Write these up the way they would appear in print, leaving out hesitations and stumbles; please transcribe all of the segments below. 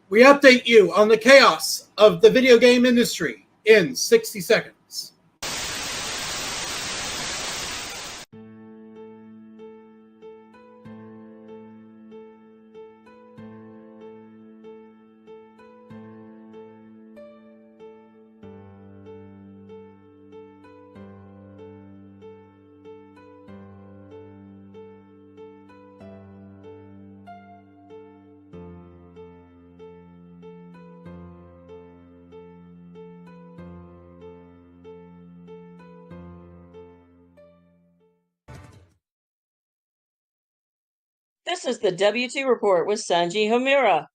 We update you on the chaos of the video game industry in 60 seconds. This is the W2 Report with Sanji Homura.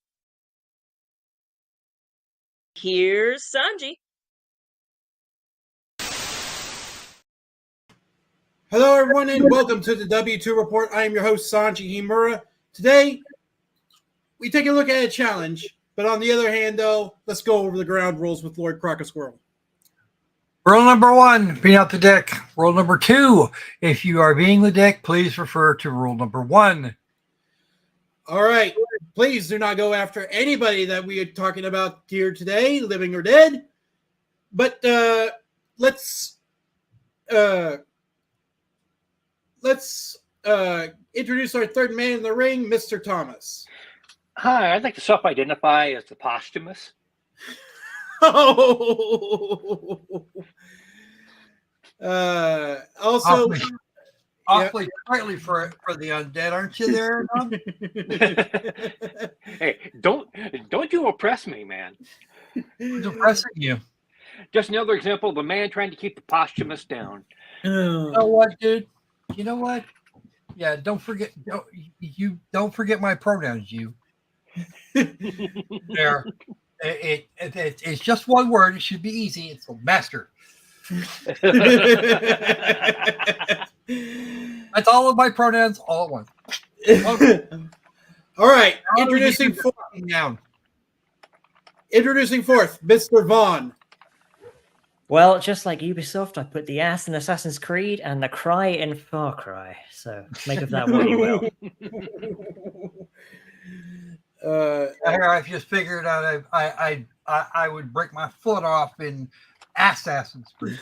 Here's Sanji. Hello, everyone, and welcome to the W2 Report. I am your host, Sanji Himura. Today, we take a look at a challenge, but on the other hand, though, let's go over the ground rules with Lord Crocosquirrel. Rule number 1, being out the dick. Rule number 2, if you are being the dick, please refer to rule number 1. All right. Please do not go after anybody that we are talking about here today, living or dead. But let's introduce our third man in the ring, Mr. Thomas. Hi, I'd like to self-identify as the posthumous. Also, awfully tightly for the undead, aren't you there? Hey, don't you oppress me, man. Who's oppressing you? Just another example of a man trying to keep the posthumous down. You know what, dude? You know what? Yeah, don't forget my pronouns, you. There. It's just one word. It should be easy. It's a master. That's all of my pronouns all at once. Okay. All right. Introducing fourth, Mr. Vaughn. Well, just like Ubisoft, I put the ass in Assassin's Creed and the cry in Far Cry. So make of that what you will. I just figured out I would break my foot off in Assassin's Creed.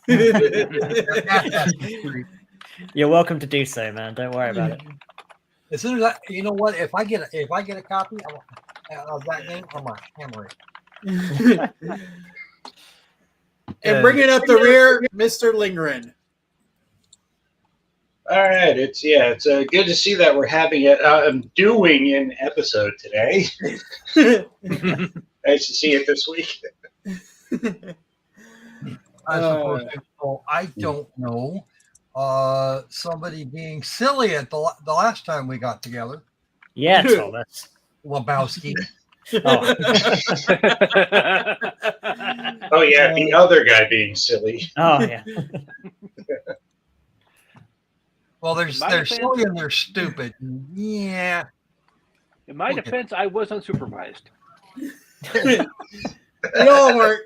Assassin's Creed. You're welcome to do so, man. Don't worry about it. As soon as you know what, if I get a copy of that game, I'm gonna hammer it. And bringing up the rear, Mr. Lingren. All right, it's good to see that we're having doing an episode today. Nice to see it this week. I don't know. Somebody being silly at the last time we got together. Yeah, Thomas Lebowski. Oh. Oh yeah, the other guy being silly. Oh yeah. Well, they're silly and they're stupid. Yeah. In my defense, I was unsupervised. We all work.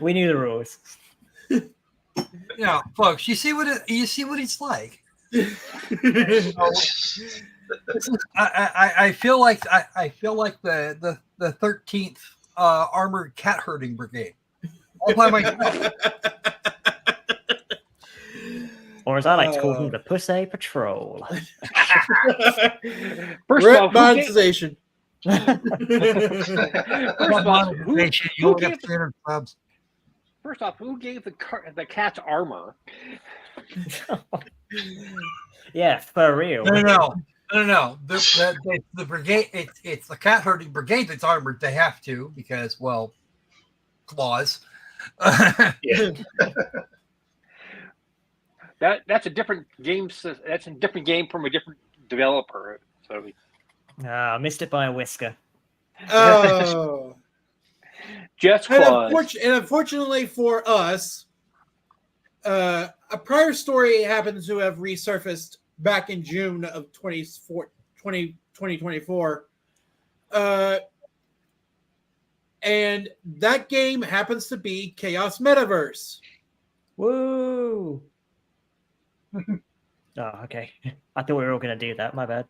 We knew the rules. Yeah, folks, you see what it's like. I feel like the 13th Armored Cat Herding Brigade. All by myself. Or as I like to call them, the Pussy Patrol. First Rip off, monetization. First off, who gave the cat's armor? Yeah, for real. No. The brigade. It's the cat herding brigade that's armored. They have to because, well, claws. Yeah. That's a different game. That's a different game from a different developer. So Missed it by a whisker. Oh. just And claws. unfortunately for us, a prior story happens to have resurfaced back in June of 2024. And that game happens to be Chaos Metaverse. Woo! Oh, okay. I thought we were all going to do that. My bad.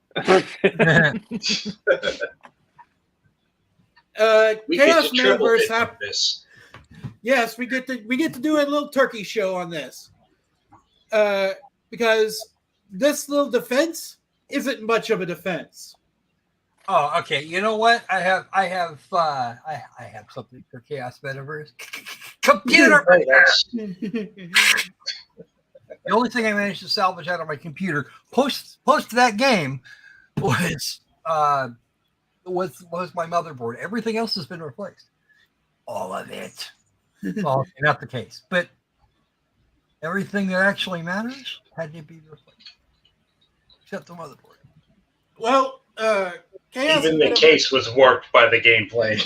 We get Chaos to triple Metaverse dip on this. Yes, we get to do a little turkey show on this. Because this little defense isn't much of a defense. Oh, okay. You know what? I have something for Chaos Metaverse. Computer. Oh, that's- The only thing I managed to salvage out of my computer post that game was my motherboard. Everything else has been replaced. All of it. Well, not the case, but everything that actually matters had to be replaced, except the motherboard. Well, Chaos Even the case was warped by the gameplay.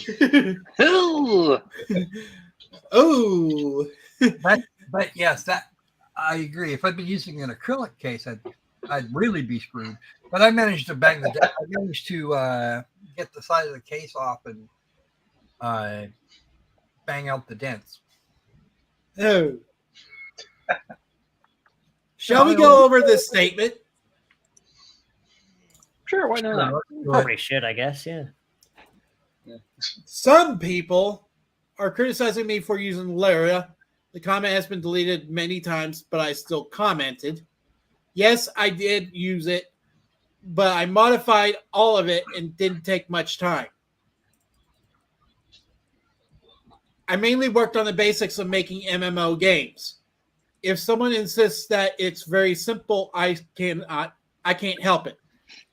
Ooh. Oh, But yes, that I agree. If I'd been using an acrylic case, I'd really be screwed. But I managed to I managed to get the side of the case off and bang out the dents. oh. Shall we go over this statement? Sure, why not? Probably should, I guess. Yeah. Some people are criticizing me for using Lyra. The comment has been deleted many times, but I still commented. Yes, I did use it, but I modified all of it and didn't take much time. I mainly worked on the basics of making MMO games. If someone insists that it's very simple, I can't help it.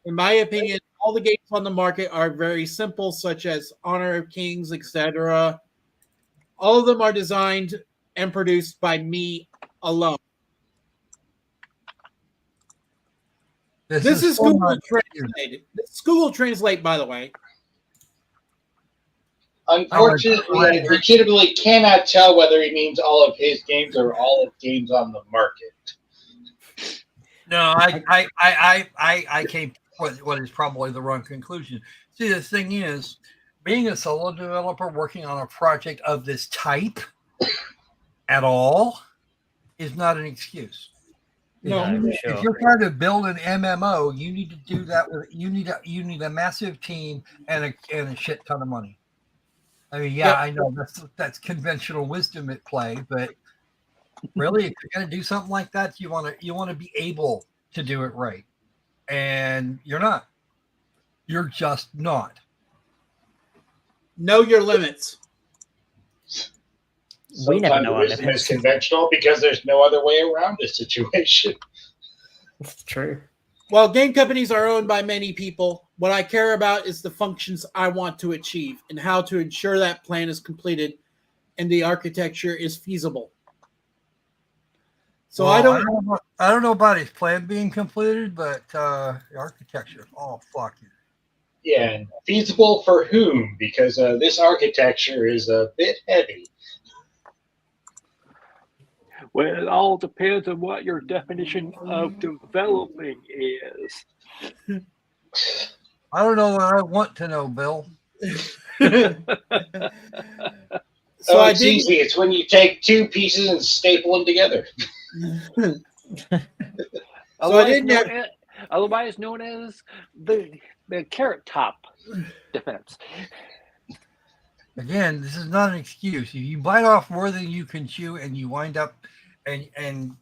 In my opinion, all the games on the market are very simple, such as Honor of Kings, etc. All of them are designed and produced by me alone. This is Google Translate. This is Google Translate, by the way. Unfortunately, I legitimately cannot tell whether he means all of his games or all of games on the market. No, I came to what is probably the wrong conclusion. See, the thing is, being a solo developer working on a project of this type at all is not an excuse. No, If you're trying to build an MMO, you need to do that with you need a massive team and a shit ton of money. I mean, yeah, I know that's conventional wisdom at play, but really, if you're going to do something like that, you want to be able to do it right, and you're not. You're just not. Know your limits. We never Sometimes know our wisdom limits. is conventional because there's no other way around this situation. It's true. While game companies are owned by many people, what I care about is the functions I want to achieve and how to ensure that plan is completed and the architecture is feasible. So Well, I don't know about his plan being completed, but the architecture. Oh, fuck you. Yeah, and feasible for whom? Because this architecture is a bit heavy. Well, it all depends on what your definition of developing is. I don't know what I want to know, Bill. so I It's didn't. easy. It's when you take two pieces and staple them together. Otherwise known as the carrot top defense. Again, this is not an excuse. If you bite off more than you can chew and you wind up and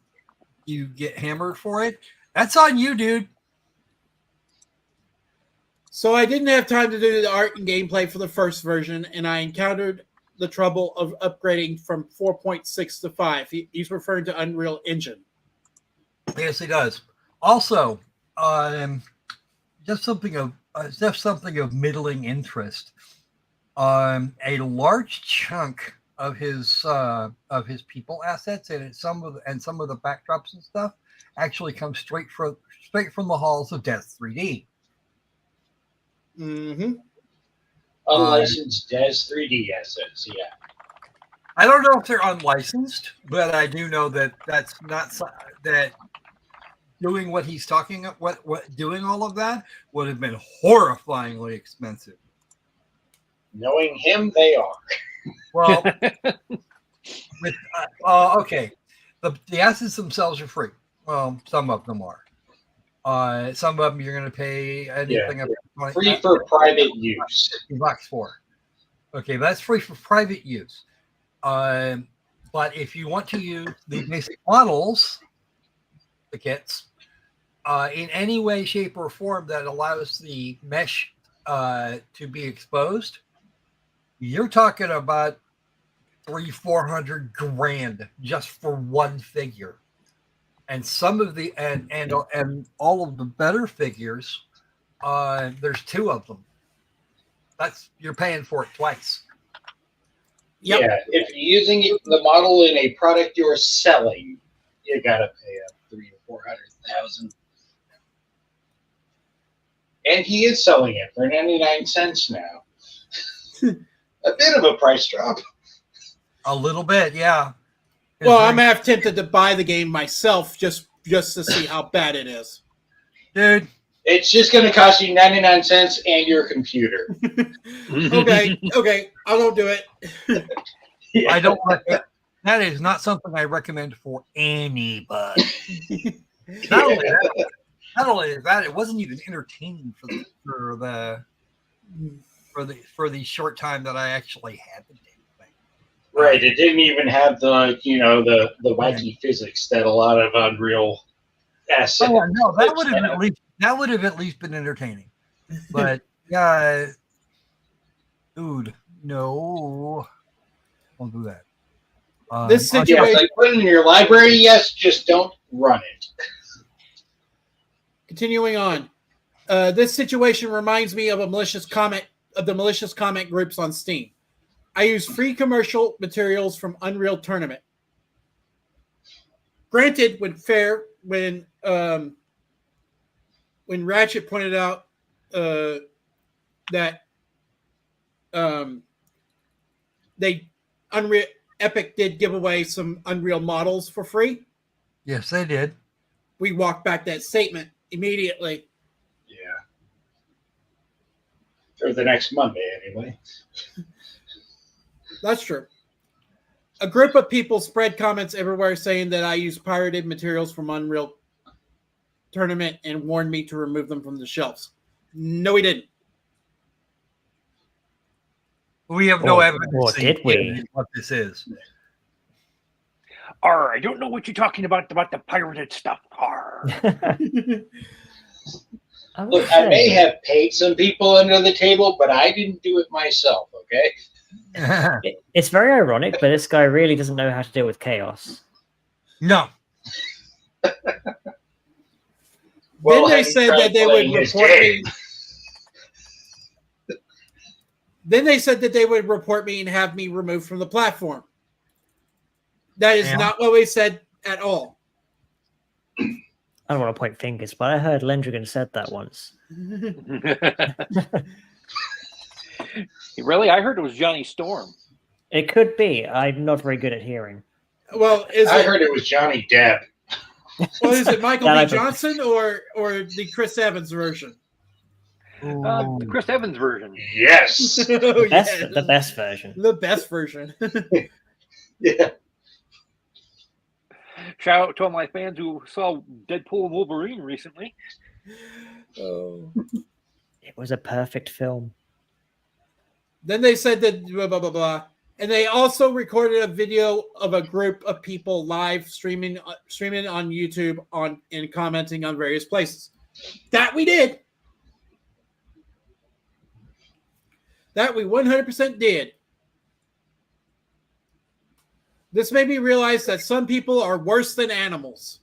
you get hammered for it, that's on you, dude. So I didn't have time to do the art and gameplay for the first version, and I encountered the trouble of upgrading from 4.6 to 5. He's referring to Unreal Engine. Yes, he does. Also, just something of middling interest. A large chunk of his people assets and some of the backdrops and stuff actually comes straight from the halls of Death 3D. Mm-hmm. Unlicensed Des 3D assets, yeah. I don't know if they're unlicensed, but I do know that that's not that doing what he's talking what doing all of that would have been horrifyingly expensive. Knowing him, they are. Well, okay, the assets themselves are free. Well, some of them are. Some of them you're going to pay anything up to Free for private use. $50 for. Okay, that's free for private use. But if you want to use the basic models, the kits, in any way, shape, or form that allows the mesh to be exposed, you're talking about $300-400 grand just for one figure. And some of the and all of the better figures, there's 2 of them. You're paying for it twice. Yep. Yeah, if you're using the model in a product you're selling, you gotta pay up $300,000 to $400,000. And he is selling it for 99 cents now. A bit of a price drop. A little bit, yeah. Well, I'm half tempted to buy the game myself just to see how bad it is. Dude. It's just going to cost you 99 cents and your computer. Okay, I won't do it. Yeah. I don't like that. That is not something I recommend for anybody. Not only that, it wasn't even entertaining for the short time that I actually had the damn thing. Right. It didn't even have the wacky physics that a lot of Unreal assets. Oh no, that would have at least been entertaining. But yeah, dude, no, don't do that. This Yeah, situation, like put it in your library, yes, just don't run it. continuing on, this situation reminds me of the malicious comment groups on Steam. I use free commercial materials from Unreal Tournament. Granted, when Ratchet pointed out that Epic did give away some Unreal models for free. Yes, they did. We walked back that statement immediately. Yeah. For the next Monday, anyway. That's true. A group of people spread comments everywhere saying that I use pirated materials from Unreal Tournament and warned me to remove them from the shelves. No, we didn't. We have no evidence. Or did we? What this is? Arr, I don't know what you're talking about the pirated stuff. Arr. Look, I may have paid some people under the table, but I didn't do it myself, okay? It's very ironic, but this guy really doesn't know how to deal with chaos. No. Well, Then they said that they would report me. Then they said that they would report me and have me removed from the platform. That is not what we said at all. I don't want to point fingers, but I heard Lendrigan said that once. Really? I heard it was Johnny Storm. It could be. I'm not very good at hearing. Well, I heard it was Johnny Depp. Well, is it Michael That B. I've been- Johnson or the Chris Evans version? The Chris Evans version. Yes. Oh, The best version. The best version. Yeah. Shout out to all my fans who saw Deadpool and Wolverine recently. Oh. It was a perfect film. Then they said that blah, blah, blah, blah. And they also recorded a video of a group of people live streaming on YouTube and commenting on various places. That we did. That we 100% did. This made me realize that some people are worse than animals.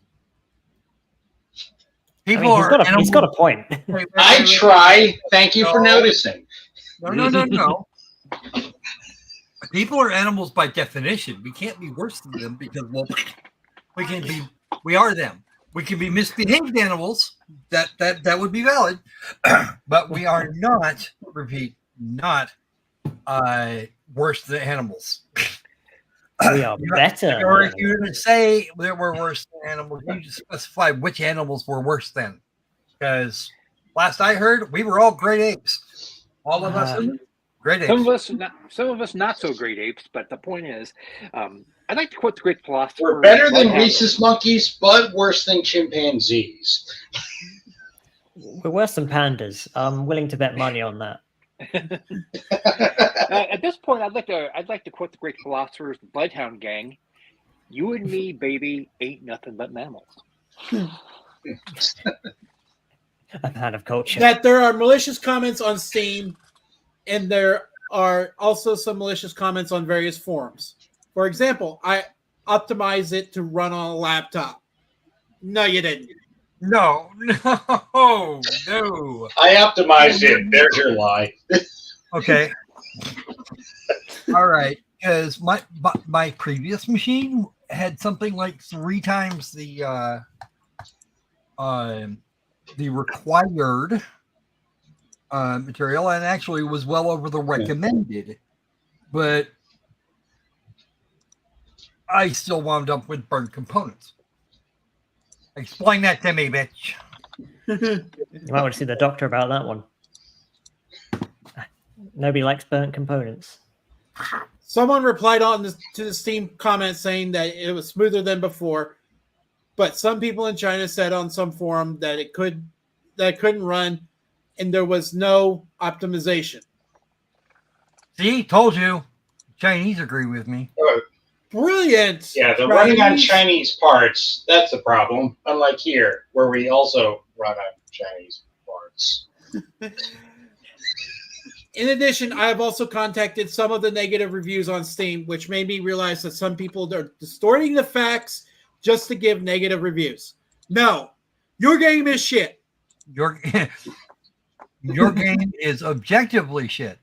People He's got a point. I try. Thank you for noticing. No. People are animals by definition. We can't be worse than them because we are them. We can be misbehaved animals. That would be valid. But we are not, repeat, not worse than animals. We are better. Or if you're going to say that we're worse than animals, you just specify which animals we're worse than. Because last I heard, we were all great apes. All of us great apes. Some of us not so great apes, but the point is, I'd like to quote the great philosopher. We're better than rhesus monkeys, but worse than chimpanzees. We're worse than pandas. I'm willing to bet money on that. At this point, I'd like to quote the great philosophers, the Bloodhound Gang. You and me, baby, ain't nothing but mammals. A man of culture. That there are malicious comments on Steam, and there are also some malicious comments on various forums. For example, I optimized it to run on a laptop. No, you didn't. No. I optimized it. There's your lie. Okay. All right. Because my previous machine had something like 3 times the required material, and actually was well over the recommended. But I still wound up with burned components. Explain that to me, bitch. You might want to see the doctor about that one. Nobody likes burnt components. Someone replied to the Steam comment saying that it was smoother than before, but some people in China said on some forum that it couldn't run, and there was no optimization. See, told you. Chinese agree with me. Brilliant. Yeah, the running on Chinese parts, that's the problem. Unlike here, where we also run on Chinese parts. In addition, I have also contacted some of the negative reviews on Steam, which made me realize that some people are distorting the facts just to give negative reviews. No, your game is shit. Your game is objectively shit.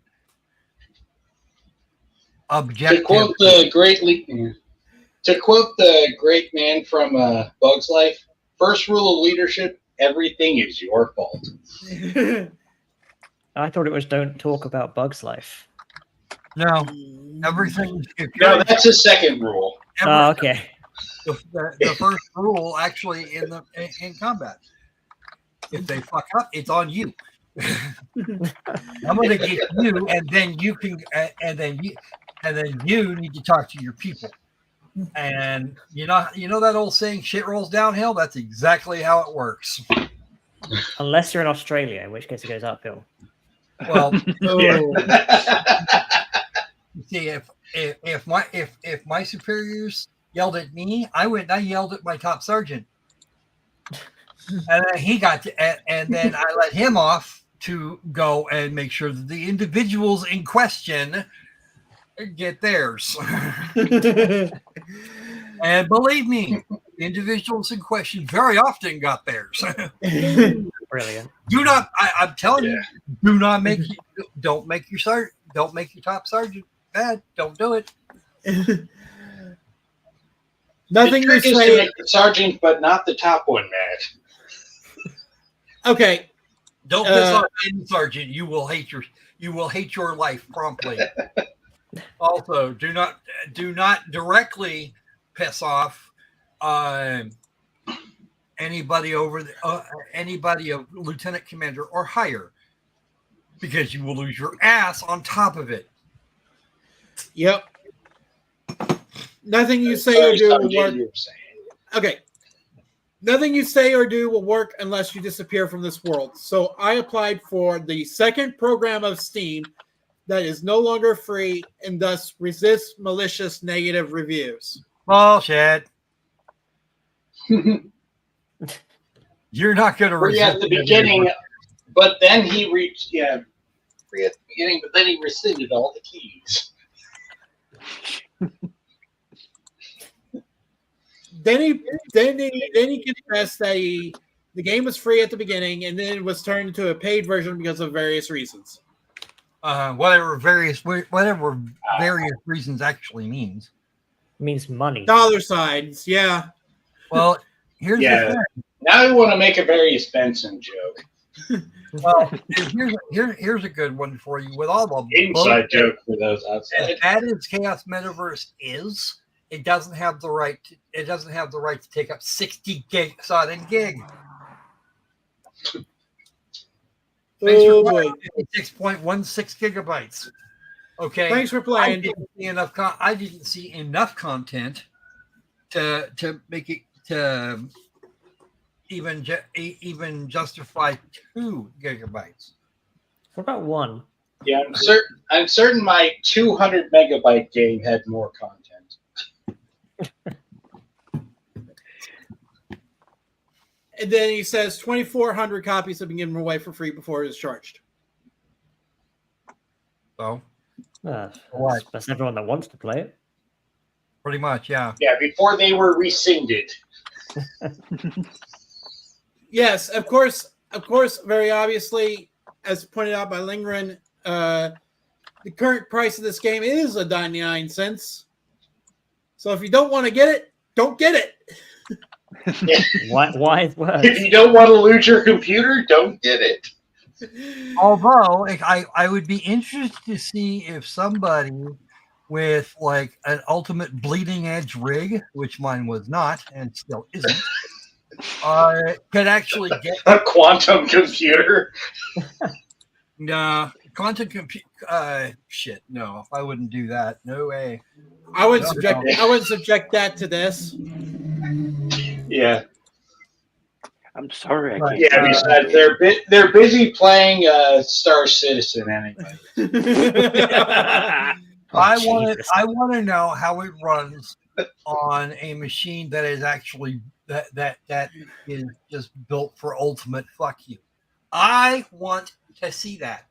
To quote the great man from Bug's Life, first rule of leadership: everything is your fault. I thought it was don't talk about Bug's Life. No, everything. No, that's the second rule. Oh, okay. The first rule, actually, in combat. If they fuck up, it's on you. I'm going to get you, and then you can, and then you need to talk to your people. And you know that old saying, "Shit rolls downhill." That's exactly how it works. Unless you're in Australia, in which case it goes uphill. Well, see, if my superiors yelled at me, I yelled at my top sergeant, and then he got to, and then I let him off to go and make sure that the individuals in question get theirs. And believe me, the individuals in question very often got theirs. Brilliant. I'm telling you, don't make your top sergeant bad. Don't do it. Nothing the to trick is say. to make the sergeant, but not the top one, mad. Okay. Don't piss off any sergeant. You will hate your life promptly. Also, do not directly piss off anybody anybody of lieutenant commander or higher, because you will lose your ass on top of it. Yep. Nothing you say or do will work. Okay. Nothing you say or do will work unless you disappear from this world. So I applied for the second program of Steam that is no longer free and thus resists malicious negative reviews. Bullshit. You're not going to free at the beginning, but then he reached free at the beginning, but then he rescinded all the keys. Then he confessed that the game was free at the beginning and then it was turned into a paid version because of various reasons. Whatever various reasons actually means. It means money. Dollar signs, yeah. Well, here's the thing. Now I want to make a various Benson joke. Well, here's a good one for you. With all the inside joke for those outside. As bad as Chaos Metaverse is, it doesn't have the right. It doesn't have the right to take up 60 gig. 56.16 gigabytes. Okay. Thanks for playing. I didn't see enough content to make it to even justify 2 gigabytes. What about 1? Yeah, I'm certain my 200 megabyte game had more content. And then he says 2,400 copies have been given away for free before it was charged. So That's, that's everyone that wants to play it. pretty much, yeah. Yeah, before they were rescinded. Yes, of course, very obviously, as pointed out by Lingren, the current price of this game is $0.99. So if you don't want to get it, don't get it. Wise words. If you don't want to lose your computer, don't get it. Although I would be interested to see if somebody with like an ultimate bleeding edge rig, which mine was not and still isn't, could actually get A quantum computer. quantum compute. Shit, no, I wouldn't do that. No way. I wouldn't subject that to this. Yeah. I'm sorry. I Right. can't. Yeah, besides, they're busy playing Star Citizen anyway. I Jesus. want to know how it runs on a machine that is actually that is just built for ultimate fuck you. I want to see that.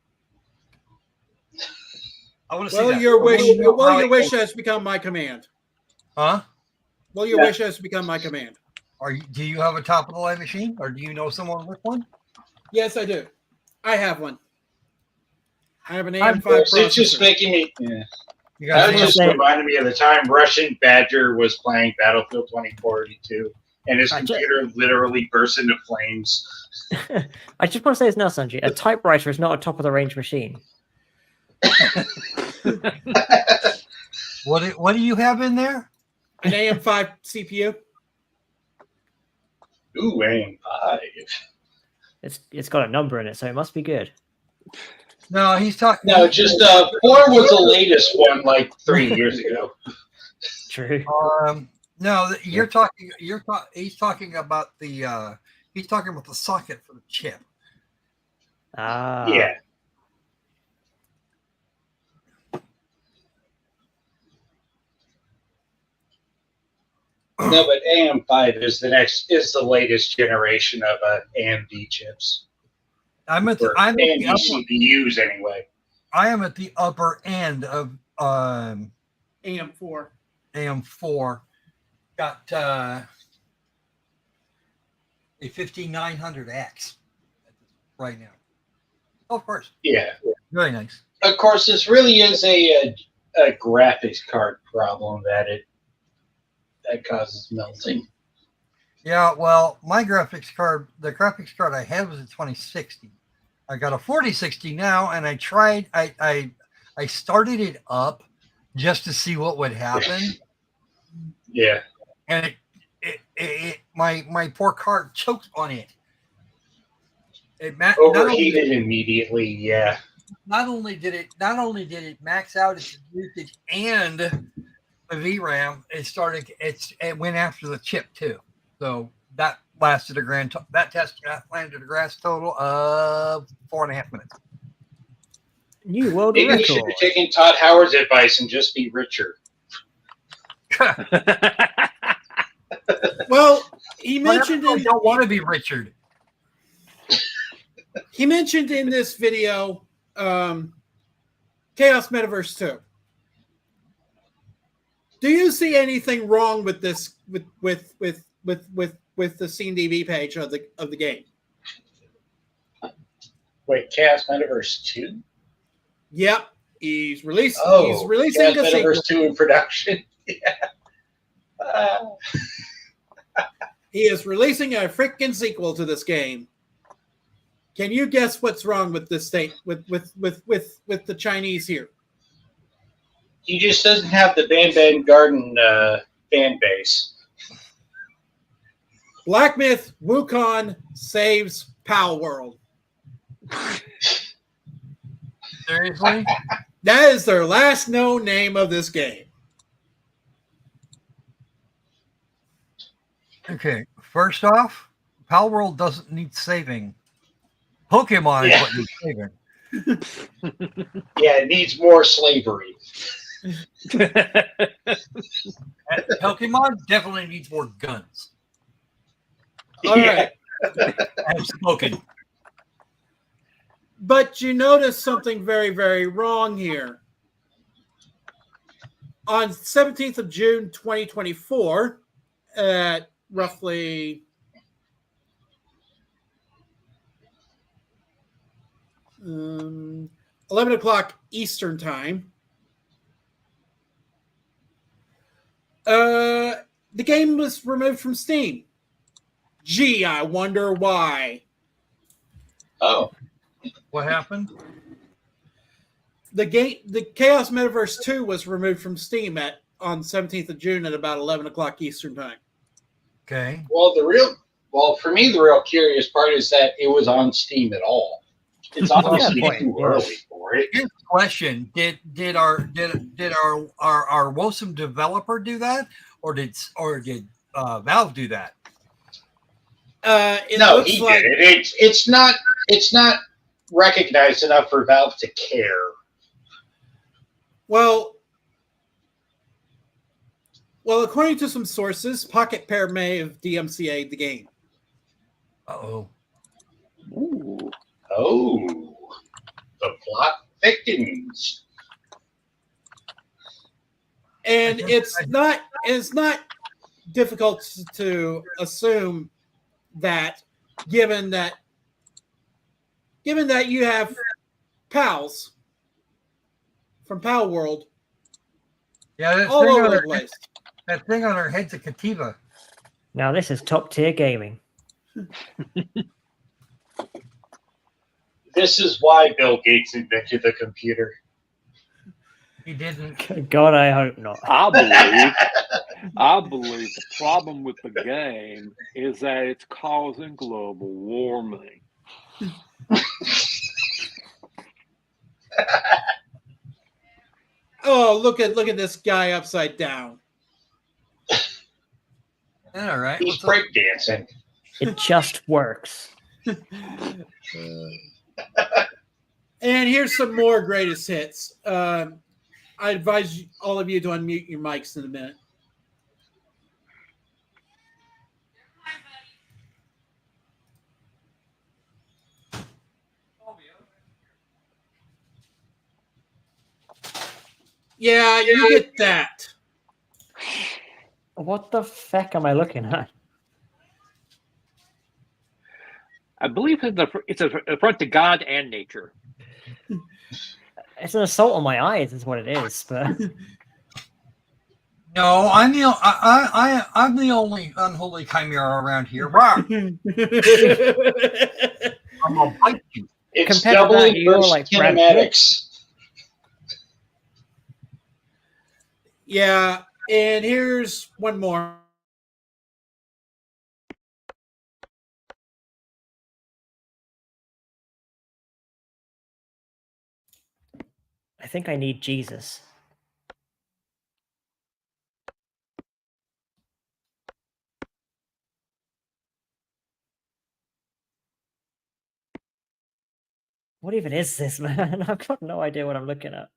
I want to see Well, that. your wish. Well, Well, how your it wish goes. has become my command. Huh? Well, your wish has become my command. Do you have a top of the line machine, or do you know someone with one? Yes, I do. I have one. I have an I'm- AM5 It's just processor. making me. Yeah. You That guys just say- reminded me of the time Russian Badger was playing Battlefield 2042, and his I ju- computer literally burst into flames. I just want to say this now, Sanji. A typewriter is not a top of the range machine. what do you have in there? An AM5 CPU. Ooh, AM5. It's got a number in it, so it must be good. No, he's talking. No, just 4 was the latest one, like 3 years ago. True. No, you're talking. He's talking about the. He's talking about the socket for the chip. Ah. Yeah. No, but AM5 is the latest generation of AMD chips. I'm at Or I'm at the AMD upper, CPUs anyway. I am at the upper end of AM4. AM4. Got a 5900X right now. Oh, of course, Yeah. very nice. Of course, this really is a graphics card problem that causes melting. Yeah, well, my graphics card, the graphics card I had was a 2060. I got a 4060 now, and I started it up just to see what would happen, Yeah. and my poor card choked on it. Overheated immediately, yeah. Not only did it max out its usage and the VRAM, it went after the chip too. So that lasted that test landed a grand total of 4.5 minutes. New world Maybe we should record. have taken Todd Howard's advice and just be richer. Well, he mentioned I in don't want to be Richard. he mentioned in this video Chaos Metaverse 2. Do you see anything wrong with this with the CNDB page of the game? Wait, Chaos Metaverse 2? Yep. He's releasing Chaos a sequel. Metaverse 2 in production. Yeah. He is releasing a freaking sequel to this game. Can you guess what's wrong with this state with the Chinese here? He just doesn't have the Ban Garden fan base. Black Myth Wukong saves Pal World. Seriously? That is their last known name of this game. Okay. First off, Pal World doesn't need saving. Pokemon is what needs saving. Yeah, it needs more slavery. Pokemon definitely needs more guns. All right. And smoking. But you notice something very, very wrong here. On 17th of June, 2024, at roughly 11 o'clock Eastern time, the game was removed from Steam. Gee, I wonder why. Oh, What happened? The Chaos Metaverse 2 was removed from Steam on 17th of June at about 11 o'clock Eastern time. Okay. well, for me, the real curious part is that it was on Steam at all. It's obviously point, too yeah. early for it. Here's the question: Did our Wosome developer do that, or did Valve do that? It No, looks he like, did it. It's not recognized enough for Valve to care. well, according to some sources, Pocket Pair may have DMCA'd the game. Uh-oh. Ooh. Oh, the plot thickens. And it's not difficult to assume that given that you have pals from Pal World Yeah, all over the place. that thing on her head's a Kativa. Now this is top tier gaming. This is why Bill Gates invented the computer. He didn't. God, I hope not. I believe the problem with the game is that it's causing global warming. Oh, look at this guy upside down. All right. He's breakdancing. It just works. And here's some more greatest hits. I advise all of you to unmute your mics in a minute. Yeah, you get that. What the feck am I looking at? I believe it's an affront to God and nature. It's an assault on my eyes, is what it is. But No, I'm the only unholy chimera around here. Rawr. I'm gonna bite you. It's Compared to that, doubling you're burst like Brad Pitt. kinematics. Yeah, and here's one more. I think I need Jesus. What even is this, man? I've got no idea what I'm looking at.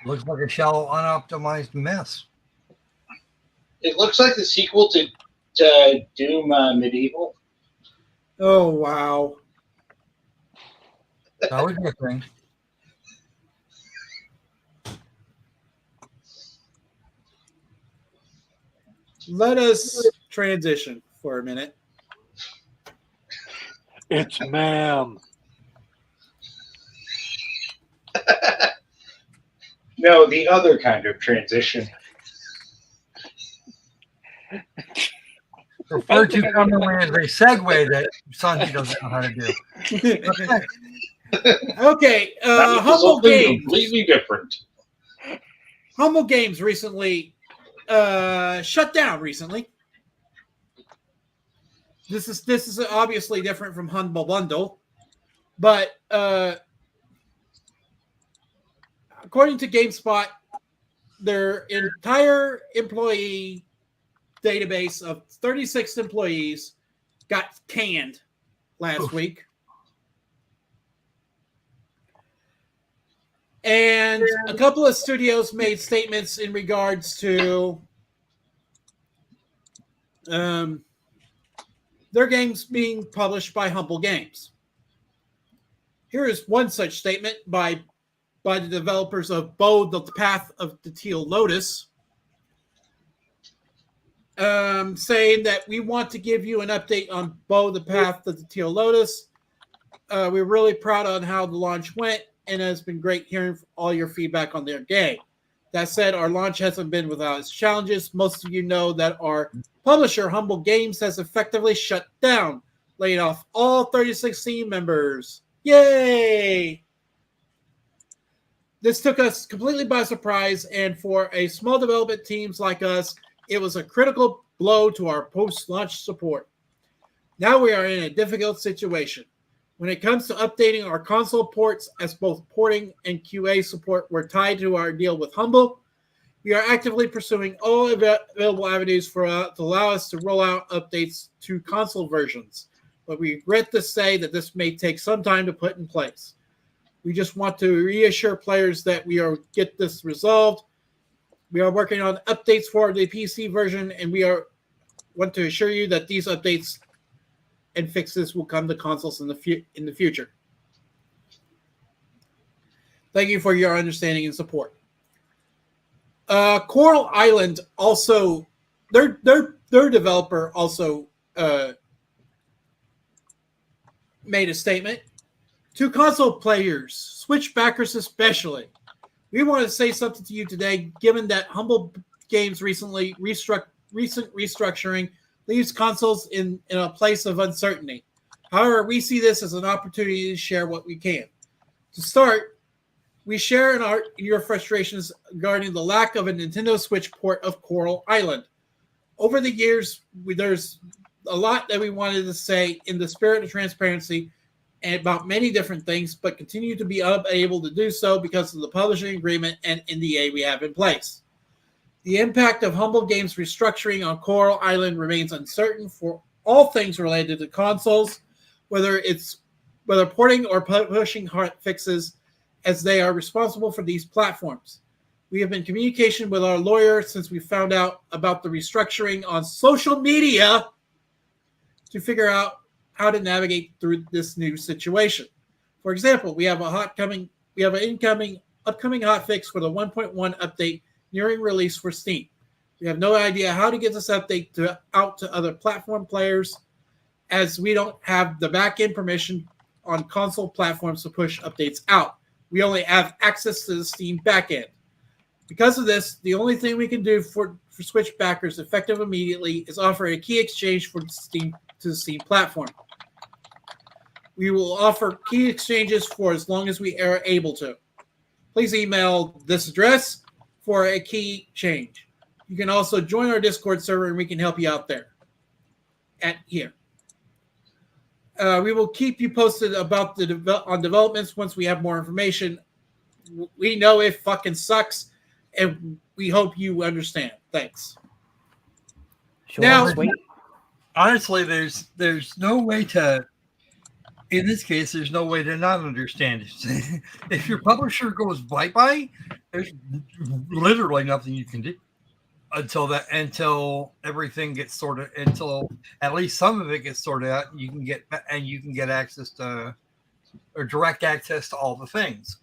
Looks like a shallow, unoptimized mess. It looks like the sequel to Doom Medieval. Oh, wow. That was a good thing. Let us transition for a minute. It's ma'am. No, the other kind of transition. Referred to commonly as a segue that Sanji doesn't know how to do. Okay, That was Humble something Games. completely different. Humble Games recently shut down recently. This is obviously different from Humble Bundle, but according to GameSpot, their entire employee database of 36 employees got canned last week. And a couple of studios made statements in regards to their games being published by Humble Games. Here is one such statement by the developers of Bo, the Path of the Teal Lotus, saying that we want to give you an update on Bo, the Path of the Teal Lotus. We're really proud on how the launch went, and it has been great hearing all your feedback on their game. That said, our launch hasn't been without its challenges. Most of you know that our publisher, Humble Games, has effectively shut down, laying off all 36 team members. Yay! This took us completely by surprise, and for a small development teams like us, it was a critical blow to our post-launch support. Now we are in a difficult situation. When it comes to updating our console ports, as both porting and QA support were tied to our deal with Humble, we are actively pursuing all available avenues to allow us to roll out updates to console versions. But we regret to say that this may take some time to put in place. We just want to reassure players that we are get this resolved. We are working on updates for the PC version, and want to assure you that these updates and fixes will come to consoles in the future. Thank you for your understanding and support. Coral Island also, their developer also made a statement. To console players, Switch backers especially, we want to say something to you today, given that Humble Games recent restructuring leaves consoles in a place of uncertainty. However, we see this as an opportunity to share what we can. To start, we share in your frustrations regarding the lack of a Nintendo Switch port of Coral Island. Over the years, there's a lot that we wanted to say in the spirit of transparency and about many different things, but continue to be unable to do so because of the publishing agreement and NDA we have in place. The impact of Humble Games restructuring on Coral Island remains uncertain for all things related to consoles, whether porting or pushing hard fixes, as they are responsible for these platforms. We have been in communication with our lawyer since we found out about the restructuring on social media to figure out how to navigate through this new situation. For example, we have an upcoming hotfix for the 1.1 update nearing release for Steam. We have no idea how to get this update out to other platform players, as we don't have the back-end permission on console platforms to push updates out. We only have access to the Steam backend. Because of this, the only thing we can do for Switch backers effective immediately is offer a key exchange to the Steam platform. We will offer key exchanges for as long as we are able to. Please email this address for a key change. You can also join our Discord server and we can help you out there. Here. We will keep you posted about on developments once we have more information. We know it fucking sucks, and we hope you understand. Thanks. Sure, Now, sweet. Honestly, there's no way to. In this case, there's no way to not understand it. If your publisher goes bye-bye, there's literally nothing you can do until everything gets sorted. Until at least some of it gets sorted out, you can get access to or direct access to all the things.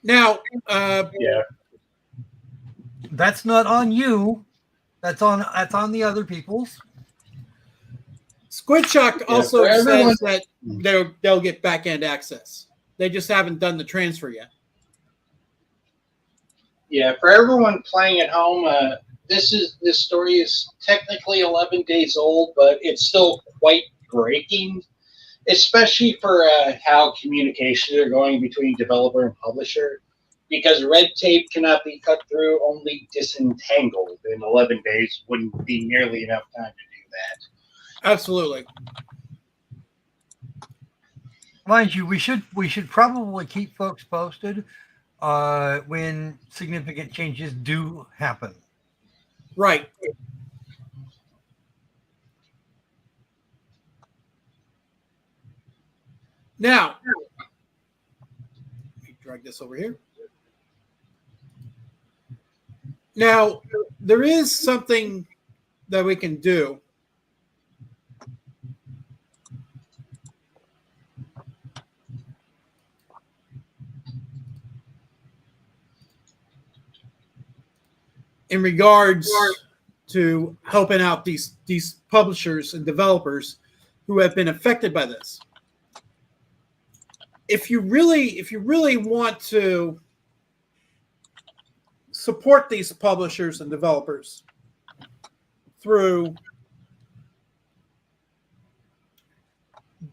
Now, Yeah. That's not on you. That's on the other people's. Squidchuck also for everyone- says that they'll get back-end access. They just haven't done the transfer yet. Yeah, for everyone playing at home, this story is technically 11 days old, but it's still quite breaking, especially for how communications are going between developer and publisher, because red tape cannot be cut through, only disentangled. In 11 days wouldn't be nearly enough time to do that. Absolutely. Mind you, we should probably keep folks posted when significant changes do happen. Right. Now, let me drag this over here. Now, there is something that we can do. In regards to helping out these publishers and developers who have been affected by this. If you really want to support these publishers and developers through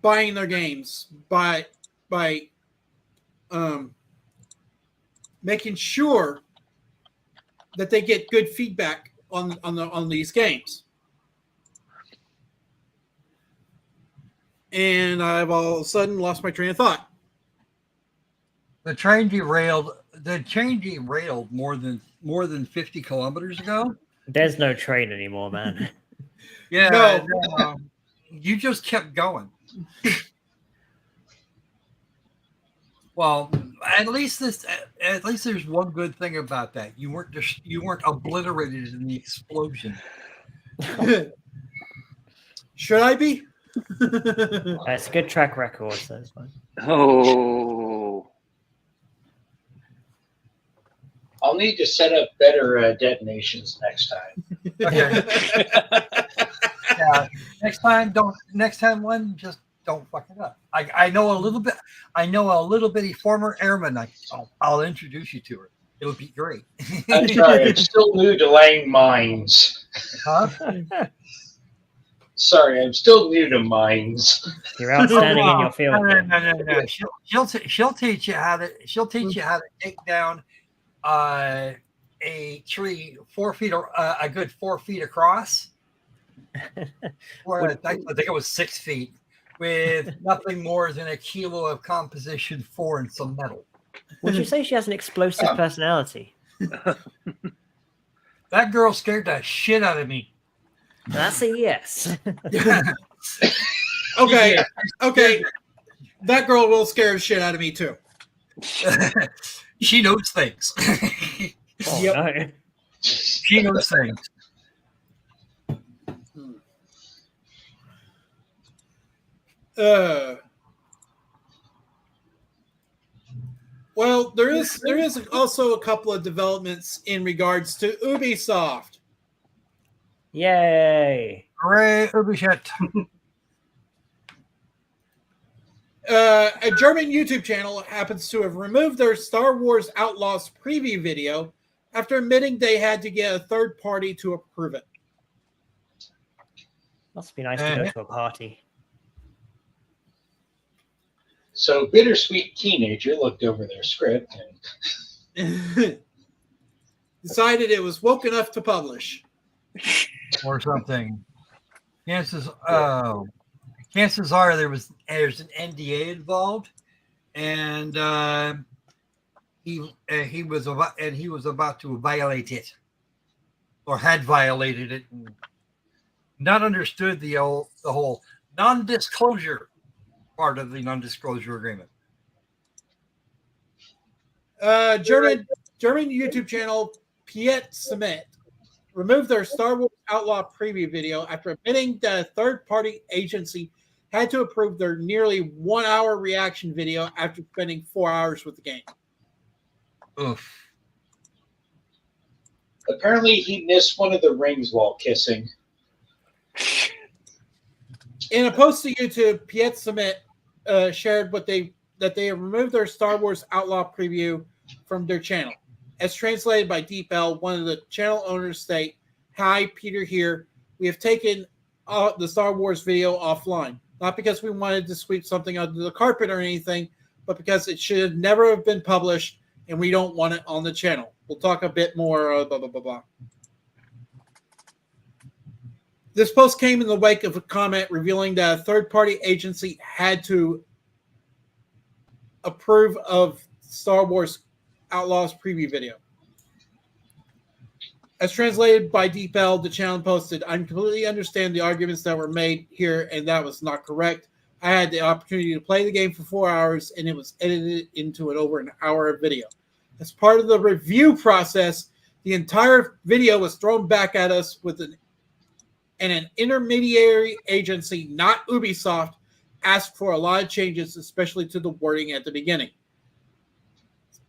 buying their games, by making sure that they get good feedback on these games. And I've all of a sudden lost my train of thought. The train derailed more than 50 kilometers ago. There's no train anymore, man. Yeah, No. You just kept going. Well, at least there's one good thing about that. You weren't obliterated in the explosion. Should I be? It's a good track record, so it's fine. Oh. I'll need to set up better detonations next time. Okay. Yeah. Next time, just don't fuck it up. I know a little bit. I know a little bitty former airman. I'll introduce you to her. It'll be great. I'm sorry, I'm still new to laying mines. Huh? Sorry, I'm still new to mines. You're outstanding in your field. No. She'll teach you how to take down a tree 4 feet or a good 4 feet across. Or I think it was 6 feet, with nothing more than a kilo of composition 4 and some metal. Would you say she has an explosive personality? That girl scared the shit out of me. That's a yes. Okay. That girl will scare the shit out of me too. She knows things. Oh, Yep. no. She knows things. Well, there is also a couple of developments in regards to Ubisoft. Yay. Hooray, shit. A German YouTube channel happens to have removed their Star Wars Outlaws preview video after admitting they had to get a third party to approve it. Must be nice to go to a party. So bittersweet teenager looked over their script and Decided it was woke enough to publish. Or something. Chances are there's an NDA involved, and he was about to violate it, or had violated it, and not understood the whole non-disclosure part of the non-disclosure agreement. German YouTube channel Piet Summit removed their Star Wars Outlaw preview video after admitting that a third-party agency had to approve their nearly 1 hour reaction video after spending 4 hours with the game. Oof. apparently he missed one of the rings while kissing. In a post to YouTube, Piet Summit shared that they have removed their Star Wars Outlaw preview from their channel. As translated by Deep L, one of the channel owners state, "Hi, Peter here. We have taken the Star Wars video offline. Not because we wanted to sweep something under the carpet or anything, but because it should never have been published and we don't want it on the channel. We'll talk a bit more, blah, blah, blah, blah." This post came in the wake of a comment revealing that a third-party agency had to approve of Star Wars Outlaws preview video. As translated by Deep L, the channel posted, "I completely understand the arguments that were made here, and that was not correct. I had the opportunity to play the game for 4 hours, and it was edited into over an hour of video. As part of the review process, the entire video was thrown back at us with an intermediary agency, not Ubisoft, asked for a lot of changes, especially to the wording at the beginning.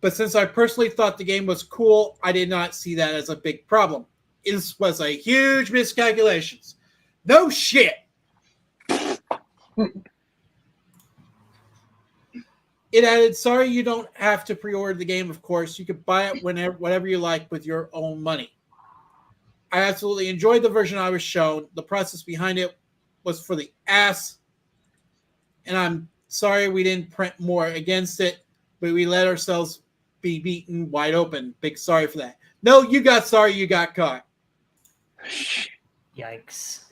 But since I personally thought the game was cool, I did not see that as a big problem. This was a huge miscalculation. No shit. It added, sorry, you don't have to pre-order the game, of course. You could buy it whenever you like with your own money. I absolutely enjoyed the version I was shown. The process behind it was for the ass. And I'm sorry we didn't print more against it, but we let ourselves be beaten wide open. Big sorry for that. No, you got sorry, you got caught. Yikes.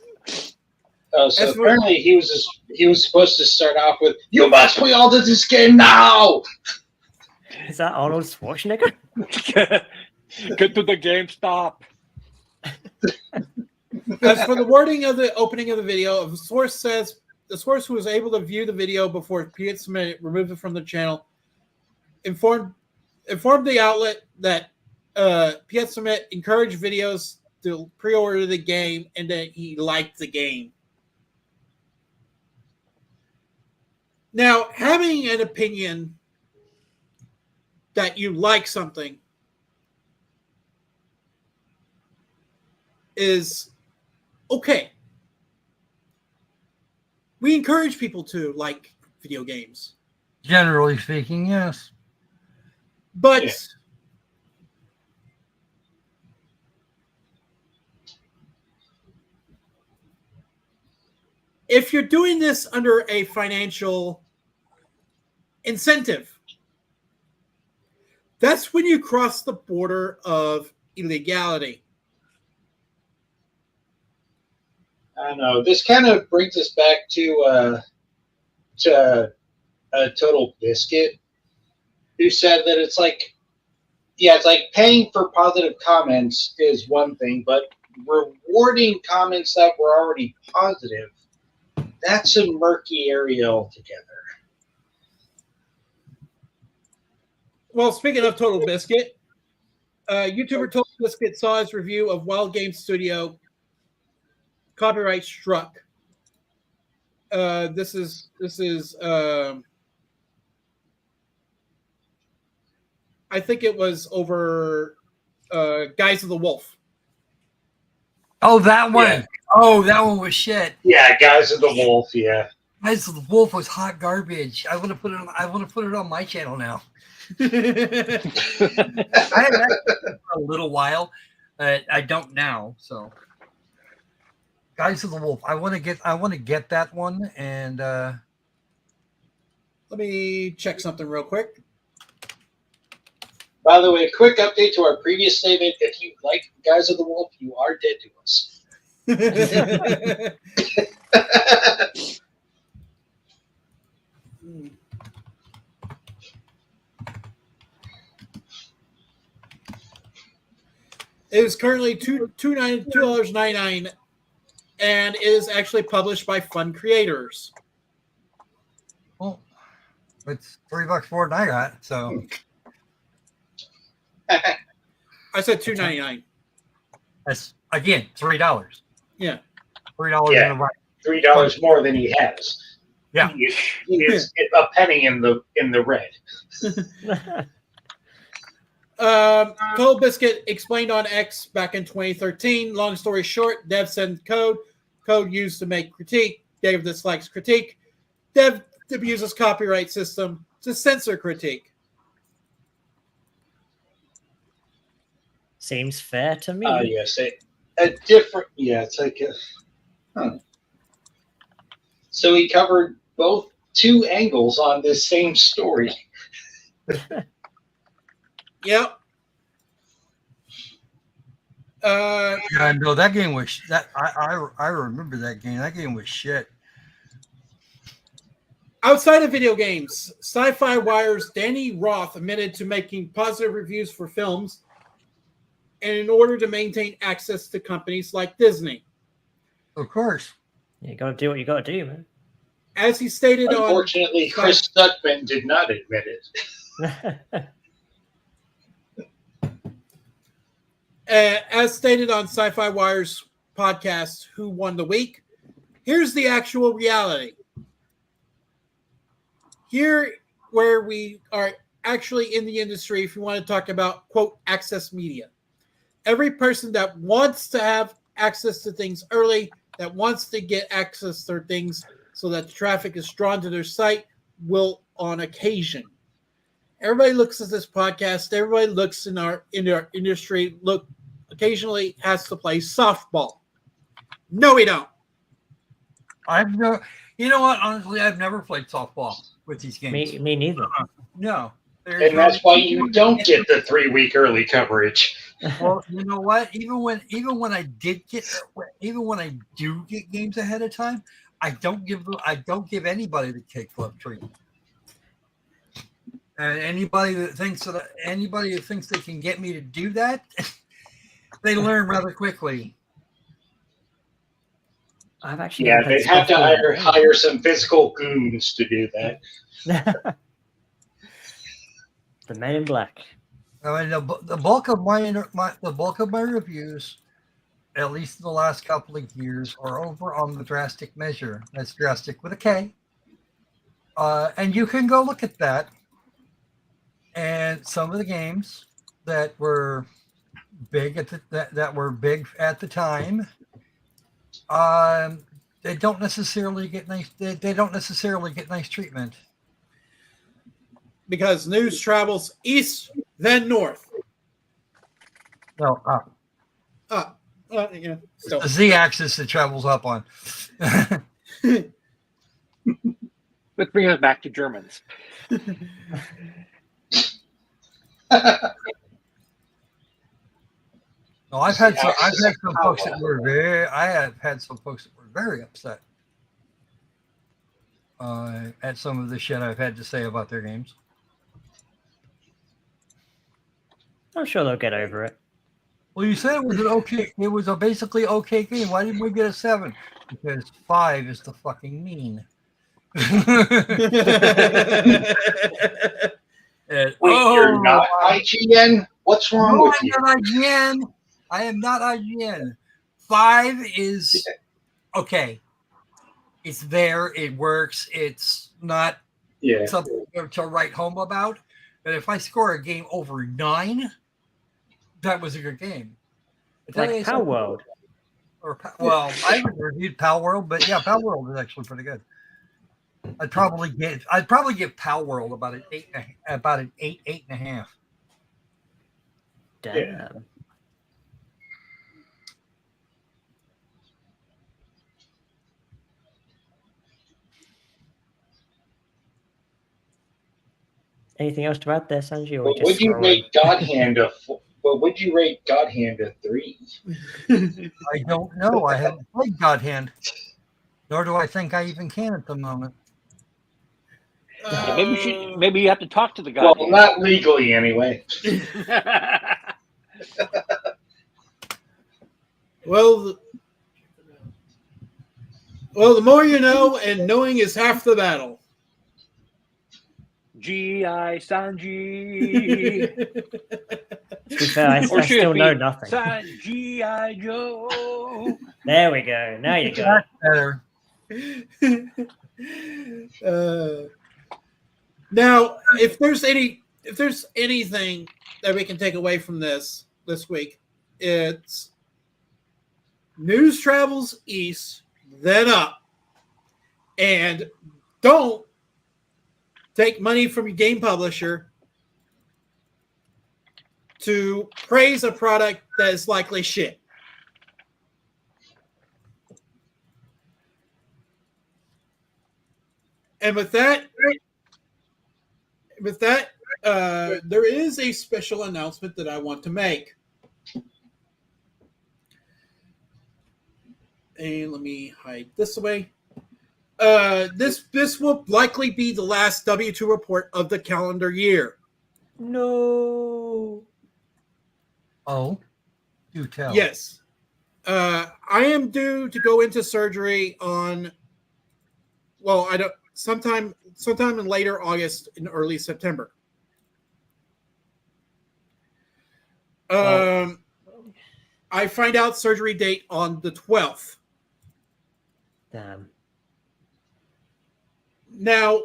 Oh, so apparently he was supposed to start off with, "You must play all of this game now!" Is that Arnold Schwarzenegger? Get to the GameStop. As for the wording of the opening of the video, the source says the source who was able to view the video before Piet Smith removed it from the channel informed the outlet that Piet Smith encouraged videos to pre-order the game and that he liked the game. Now, having an opinion that you like something is okay. We encourage people to like video games. Generally speaking, yes. But Yeah. If you're doing this under a financial incentive, that's when you cross the border of illegality. I don't know. This kind of brings us back to Total Biscuit, who said that it's like paying for positive comments is one thing, but rewarding comments that were already positive, that's a murky area altogether. Well, speaking of Total Biscuit, YouTuber Total Biscuit saw his review of Wild Game Studio copyright struck. This is I think it was over Guys of the Wolf. Oh, that one. Yeah. Oh, that one was shit. Yeah, Guys of the Wolf. Yeah. Guys, the Wolf was hot garbage. I want to put it on my channel now. I had that for a little while. I don't now. So, Guys of the Wolf. I want to get that one. And Let me check something real quick. By the way, quick update to our previous statement. If you like Guys of the Wolf, you are dead to us. It is currently $2.99, and it is actually published by Fun Creators. well, it's $3 more than I got. So I said $2.99. that's again $3. Yeah. $3 Yeah. in a right. $3 more than he has. Yeah. He is a penny in the red. Total Biscuit explained on X back in 2013. Long story short, Dev sent code used to make critique. Dev dislikes critique. Dev abuses copyright system to censor critique. Seems fair to me. Yes, a different. Yeah, it's like So he covered both two angles on this same story. Yep. Yeah, no, that game was that. I remember that game. That game was shit. Outside of video games, Sci-Fi Wire's Danny Roth admitted to making positive reviews for films, and in order to maintain access to companies like Disney. Of course. You got to do what you got to do, man. as he stated on Unfortunately, Chris Stuckman did not admit it. as stated on Sci-Fi Wire's podcast, Who Won the Week, here's the actual reality. Here, where we are actually in the industry, if you want to talk about, quote, access media. Every person that wants to have access to things early, that wants to get access to things so that the traffic is drawn to their site, will on occasion. Everybody looks at this podcast. Everybody looks in our industry, occasionally has to play softball. No, we don't. You know what? Honestly, I've never played softball with these games. me neither. No. And that's why you don't get the 3-week early coverage. Well, you know what? Even when I do get games ahead of time, I don't give anybody the kickflip treatment. And anybody that thinks they can get me to do that, they learn rather quickly. I've actually They'd have to hire some physical goons to do that. The Men in Black. I mean, the bulk of my reviews, at least in the last couple of years, are over on the Drastic Measure. That's Drastic with a K. And you can go look at that. And some of the games that were big at the time, they don't necessarily get nice. They don't necessarily get nice treatment. Because news travels east, then north. No, Yeah, so. the Z-axis that travels up on. Let's bring us back to Germans. No, I have had some folks that were very upset at some of the shit I've had to say about their games. I'm sure they'll get over it. Well, you said it was a basically okay game. Why didn't we get a 7? Because 5 is the fucking mean. Wait, you're not IGN? What's wrong with you? I'm not IGN. I am not IGN. 5 is okay. It's there. It works. It's not something to write home about. But if I score a game over 9, that was a good game. Like Power World. Well, I haven't reviewed Power World, but yeah, Power World is actually pretty good. I'd probably give Power World about an 8.5. Damn. Yeah. Anything else to add there, Sanji? But would you rate God Hand a 3? I don't know. I haven't played God Hand, nor do I think I even can at the moment. Maybe you have to talk to the guy. Well, not legally anyway. Well, the more you know, and knowing is half the battle. G.I. Sanji. To be fair, I still know nothing. G.I. Joe. There we go. Now you got That's better. Now, if there's anything that we can take away from this week, it's news travels east, then up, and don't take money from your game publisher to praise a product that is likely shit. And with that, there is a special announcement that I want to make. And let me hide this away. This will likely be the last W2 report of the calendar year. No. Oh, do tell. Yes. I am due to go into surgery on well, I don't. Sometime in later August and early September. I find out surgery date on the 12th. Damn. Now,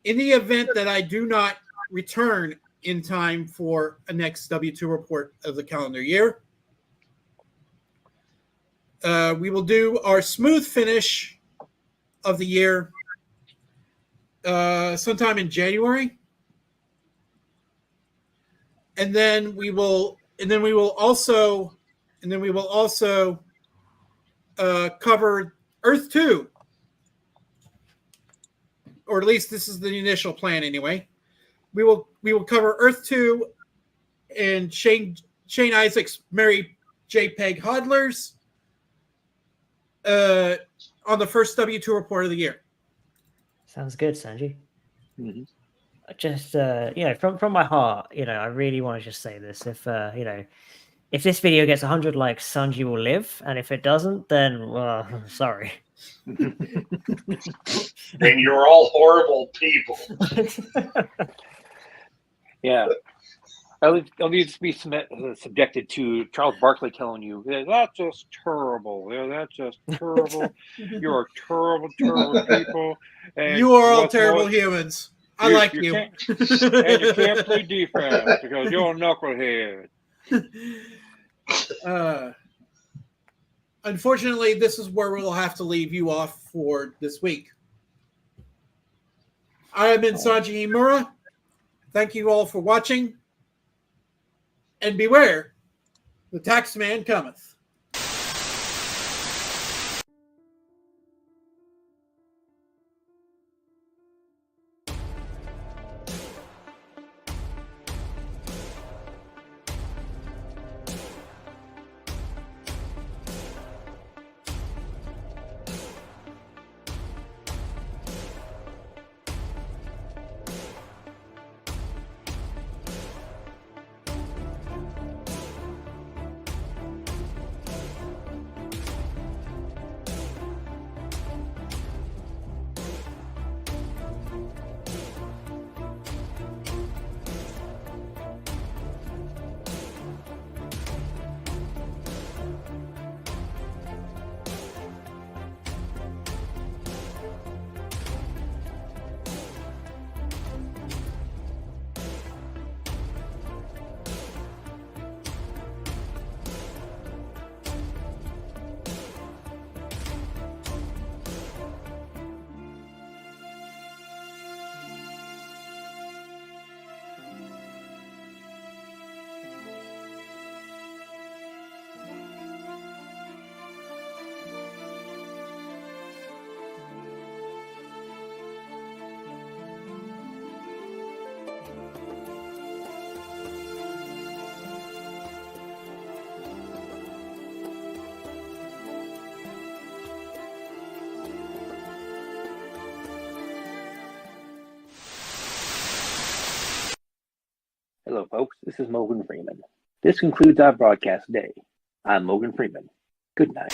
in the event that I do not return in time for a next W2 report of the calendar year, we will do our smooth finish of the year sometime in January. And then we will also cover Earth 2, or at least this is the initial plan anyway. We will cover Earth 2 and Shane Isaacs' Mary J. Peg Hodlers on the first W2 report of the year. Sounds good, Sanji. Mhm. Just from my heart, I really want to just say this. If if this video gets 100 likes, Sanji will live, and if it doesn't, then sorry. Then you're all horrible people. Yeah. I'll just be subjected to Charles Barkley telling you, that's just terrible. Yeah, that's just terrible. You're terrible, terrible people. And You are all what's terrible more, humans. I like you. And you can't play defense because you're a knucklehead. Unfortunately, this is where we'll have to leave you off for this week. I have been Sanji Himura. Thank you all for watching. And beware, the tax man cometh. Hello, folks. This is Morgan Freeman. This concludes our broadcast day. I'm Morgan Freeman. Good night.